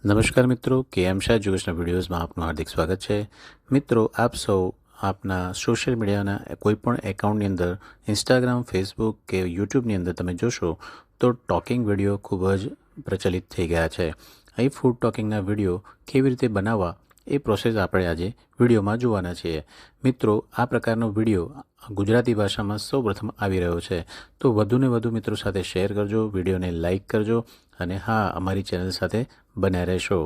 નમસ્કાર મિત્રો, KM Shah educational વિડીયોઝમાં આપનું હાર્દિક સ્વાગત છે। મિત્રો, આપ સૌ આપના સોશિયલ મીડિયાના કોઈપણ એકાઉન્ટની અંદર ઇન્સ્ટાગ્રામ, ફેસબુક કે યુટ્યુબની અંદર તમે જોશો તો ટોકિંગ વિડીયો ખૂબ જ પ્રચલિત થઈ ગયા છે। અહીં ફૂડ ટોકિંગના વિડીયો કેવી રીતે બનાવવા એ પ્રોસેસ આપણે આજે વિડીયોમાં જોવાના છીએ। મિત્રો, આ પ્રકારનો વિડીયો ગુજરાતી ભાષામાં સૌપ્રથમ આવી રહ્યો છે, તો વધુને વધુ મિત્રો સાથે શેર કરજો, વિડીયોને લાઇક કરજો અને હા, અમારી ચેનલ સાથે બન્યા રહેશો।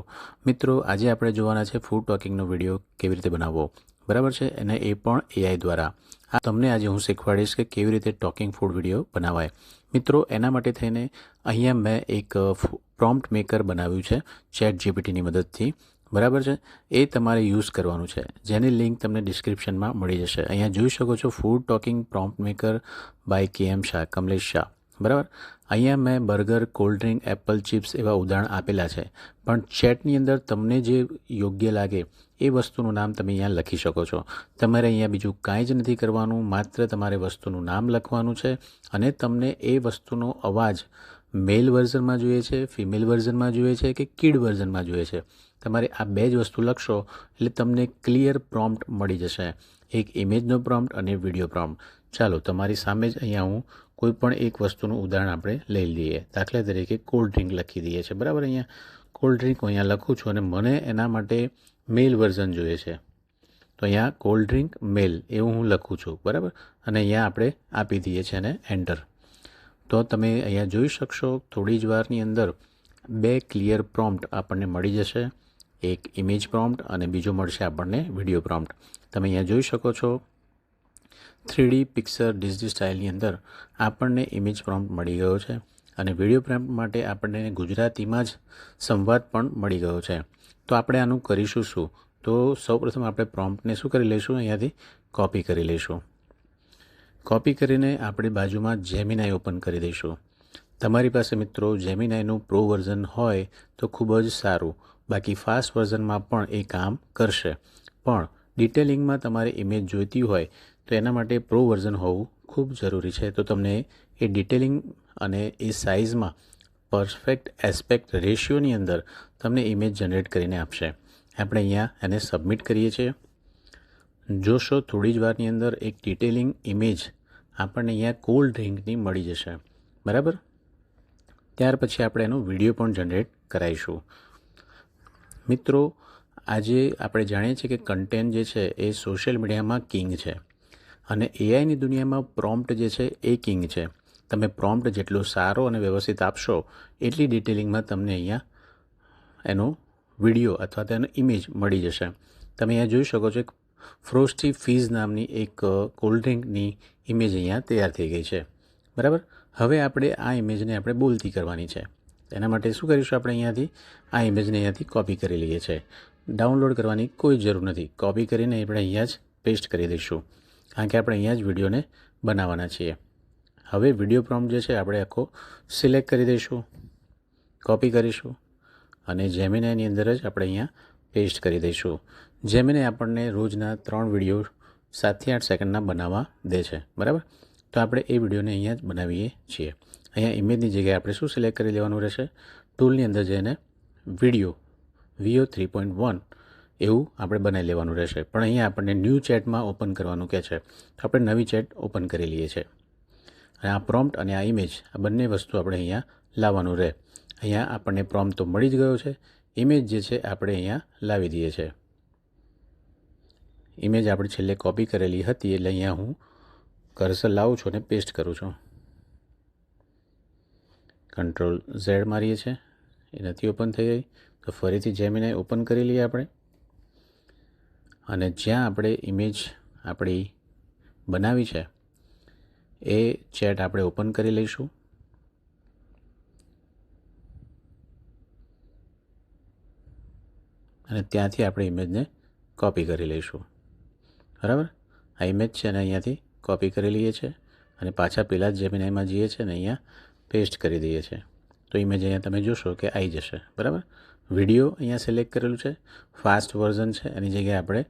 મિત્રો, આજે આપણે જોવાના છે ફૂડ ટોકિંગનો વિડીયો કેવી રીતે બનાવવો, બરાબર છે, અને એ પણ એઆઈ દ્વારા। આ તમને આજે હું શીખવાડીશ કે કેવી રીતે ટોકિંગ ફૂડ વિડીયો બનાવાય। મિત્રો, એના માટે થઈને અહીંયા મેં એક પ્રોમ્પ્ટ મેકર બનાવ્યું છે ChatGPTની મદદથી, બરાબર છે। એ તમારે યુઝ કરવાનું છે, જેની લિંક તમને ડિસ્ક્રિપ્શનમાં મળી જશે। અહીંયા જોઈ શકો છો food talking prompt maker by KM Shah, Kamlesh Shah, બરાબર। અહીંયા મેં burger, cold drink, apple chips એવા ઉદાહરણ આપેલા છે, પણ ચેટની અંદર તમને જે યોગ્ય લાગે એ વસ્તુનું નામ તમે અહીંયા લખી શકો છો। તમારે અહીંયા બીજું કાંઈ જ નથી કરવાનું, માત્ર તમારે વસ્તુનું નામ લખવાનું છે અને તમને એ વસ્તુનો અવાજ મેલ વર્ઝનમાં જોઈએ છે, ફિમેલ વર્ઝનમાં જોઈએ છે કે કિડ વર્ઝનમાં જોઈએ છે। તમારે આ બે જ વસ્તુ લખશો એટલે તમને ક્લિયર પ્રોમ્પ્ટ મળી જશે, એક ઇમેજનો પ્રોમ્પ્ટ અને વિડીયો પ્રોમ્પ્ટ। ચાલો, તમારી સામે જ અહીંયા હું કોઈ પણ એક વસ્તુનું ઉદાહરણ આપણે લઈ લઈએ। દાખલા તરીકે કોલ્ડ ડ્રિંક લખી દઈએ છીએ, બરાબર। અહીંયા કોલ્ડ ડ્રિંક હું અહીંયા લખું છું અને મને એના માટે મેલ વર્ઝન જોઈએ છે, તો અહીંયા કોલ્ડ ડ્રિંક મેલ એવું હું લખું છું, બરાબર। અને અહીંયા આપણે આપી દઈએ છીએ અને એન્ટર। તો તમે અહીંયા જોઈ શકશો થોડી જ વારની અંદર બે ક્લિયર પ્રોમ્પ્ટ આપણને મળી જશે, એક ઇમેજ પ્રોમ્પ્ટ અને બીજો મળશે આપણને વિડીયો પ્રોમ્પ્ટ। તમે અહીંયા જોઈ શકો છો 3D પિક્ચર ડિજિટલ સ્ટાઇલની અંદર આપણને ઇમેજ પ્રોમ્પ્ટ મળી ગયો છે અને વિડીયો પ્રોમ્પ્ટ માટે આપણને ગુજરાતીમાં જ સંવાદ પણ મળી ગયો છે। તો આપણે આનું કરીશું શું? તો સૌપ્રથમ આપણે પ્રોમ્પ્ટને શું કરી લઈશું, અહીંયાથી કોપી કરી લઈશું। કોપી કરીને આપણે બાજુમાં જેમિનાઈ ઓપન કરી દઈશું। તમારી પાસે મિત્રો જેમિનાઈનું પ્રો વર્ઝન હોય તો ખૂબ જ સારું, બાકી ફાસ્ટ વર્ઝનમાં પણ એ કામ કરશે, પણ ડિટેલિંગમાં તમારે ઇમેજ જોઈતી હોય તો એના માટે પ્રો વર્ઝન હોવું ખૂબ જરૂરી છે। તો તમને એ ડિટેલિંગ અને એ સાઇઝમાં પરફેક્ટ એસ્પેક્ટ રેશિયોની અંદર તમને ઇમેજ જનરેટ કરીને આપશે। આપણે અહીંયા એને સબમિટ કરીએ છીએ। જોશો થોડી જ વારની અંદર એક ડિટેલિંગ ઇમેજ આપણને અહીંયા કોલ્ડ ડ્રિંકની મળી જશે, બરાબર। ત્યાર પછી આપણે એનો વિડીયો પણ જનરેટ કરાવીશું। મિત્રો, આજે આપણે જાણીએ છીએ કે કન્ટેન્ટ જે છે એ સોશિયલ મીડિયામાં કિંગ છે અને એઆઈની દુનિયામાં પ્રોમ્પ્ટ જે છે એ કિંગ છે। તમે પ્રોમ્પ્ટ જેટલો સારો અને વ્યવસ્થિત આપશો એટલી ડિટેલિંગમાં તમને અહીંયા એનો વિડીયો અથવા તો એનો ઇમેજ મળી જશે। તમે અહીંયા જોઈ શકો છો એક ફ્રોસ્ટી ફીઝ નામની એક કોલ્ડ ડ્રિંકની ઇમેજ અહીંયા તૈયાર થઈ ગઈ છે, બરાબર। હવે આપણે આ ઇમેજને આપણે બોલતી કરવાની છે। એના માટે શું કરીશું, આપણે અહીંયાથી આ ઇમેજને અહીંયાથી કોપી કરી લઈએ છીએ। ડાઉનલોડ કરવાની કોઈ જરૂર નથી, કોપી કરીને આપણે અહીંયા જ પેસ્ટ કરી દઈશું, કારણ કે આપણે અહીંયા જ વિડીયોને બનાવવાના છીએ। હવે વિડીયો પ્રોમ્પ્ટ જે છે આપણે આખો સિલેક્ટ કરી દઈશું, કોપી કરીશું અને જેમિનાઈની અંદર જ આપણે અહીંયા પેસ્ટ કરી દઈશું। જેમિનાઈ આપણને રોજના 3 વિડીયો 7 થી 8 સેકન્ડના બનાવવા દે છે, બરાબર। તો આપણે એ વિડીયોને અહીંયા જ બનાવીએ છીએ। અહીંયા ઇમેજની જગ્યાએ આપણે શું સિલેક્ટ કરી લેવાનું રહેશે, ટૂલની અંદર જઈને વિડીયો VO 3.1 એવું આપણે બનાવી લેવાનું રહેશે। પણ અહીંયા આપણને ન્યૂ ચેટમાં ઓપન કરવાનું કહે છે, તો આપણે નવી ચેટ ઓપન કરી લઈએ છીએ અને આ પ્રોમ્પ્ટ અને આ ઇમેજ આ બંને વસ્તુ આપણે અહીંયા લાવવાનું રહે। અહીંયા આપણને પ્રોમ્પ્ટ તો મળી જ ગયો છે, ઇમેજ જે છે આપણે અહીંયા લાવી દઈએ છીએ। ઇમેજ આપણે છેલ્લે કોપી કરેલી હતી એટલે અહીંયા હું કર્સર લાવું છું અને પેસ્ટ કરું છું। Ctrl Z મારીએ છીએ, એ નથી ઓપન થઈ ગઈ, તો ફરીથી જેમિનાઈ ઓપન કરી લઈએ આપણે અને જ્યાં આપણે ઇમેજ આપણી બનાવી છે એ ચેટ આપણે ઓપન કરી લઈશું અને ત્યાંથી આપણે ઇમેજને કોપી કરી લઈશું, બરાબર। આ ઇમેજ છે અને અહીંયાથી કોપી કરી લઈએ છીએ અને પાછા પહેલાં જ જેમિનાઈમાં જઈએ છીએ અને અહીંયા પેસ્ટ કરી દઈએ છીએ, તો ઇમેજ અહીંયા તમે જોશો કે આવી જશે, બરાબર। વિડીયો અહીંયા સિલેક્ટ કરેલું છે, ફાસ્ટ વર્ઝન છે, એની જગ્યાએ આપણે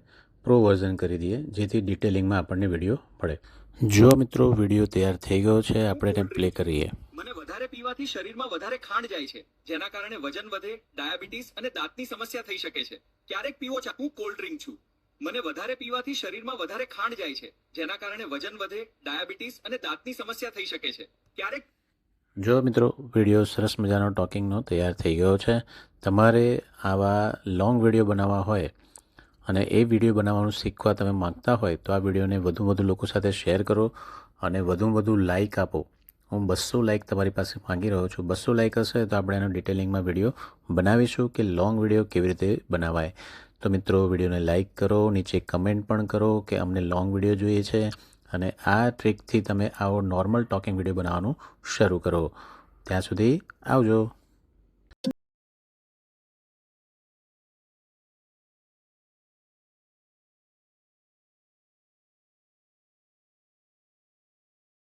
પ્રો વર્ઝન કરી દઈએ જેથી ડિટેલિંગમાં આપણને વિડીયો મળે। જો મિત્રો વિડીયો તૈયાર થઈ ગયો છે, આપણે એને પ્લે કરીએ. મને વધારે પીવાથી શરીરમાં વધારે ખાંડ જાય છે, જેના કારણે વજન વધે, ડાયાબિટીસ અને દાંતની સમસ્યા થઈ શકે છે. ક્યારેક પીવો છો? હું કોલ્ડ ડ્રિંક છું. મને વધારે પીવાથી શરીરમાં વધારે ખાંડ જાય છે, જેના કારણે વજન વધે, ડાયાબિટીસ અને દાંતની સમસ્યા થઈ શકે છે. ક્યારેક જો મિત્રો વિડીયો સરસ મજાનો ટોકિંગનો તૈયાર થઈ ગયો છે. તમારે આવા લોંગ વિડીયો બનાવવા હોય અને એ વિડીયો બનાવવાનું શીખવા તમે માગતા હોય તો આ વિડીયોને વધુ લોકો સાથે શેર કરો અને વધુ લાઇક આપો. હું 200 લાઇક તમારી પાસે માંગી રહ્યો છું. 200 લાઇક હશે તો આપણે એનો ડિટેલિંગમાં વિડીયો બનાવીશું કે લોંગ વિડીયો કેવી રીતે બનાવાય. તો મિત્રો વિડીયોને લાઇક કરો, નીચે કમેન્ટ પણ કરો કે અમને લોંગ વિડીયો જોઈએ છે અને આ ટ્રીકથી તમે આવો નોર્મલ ટોકિંગ વિડીયો બનાવવાનું શરૂ કરો. ત્યાં સુધી આવજો.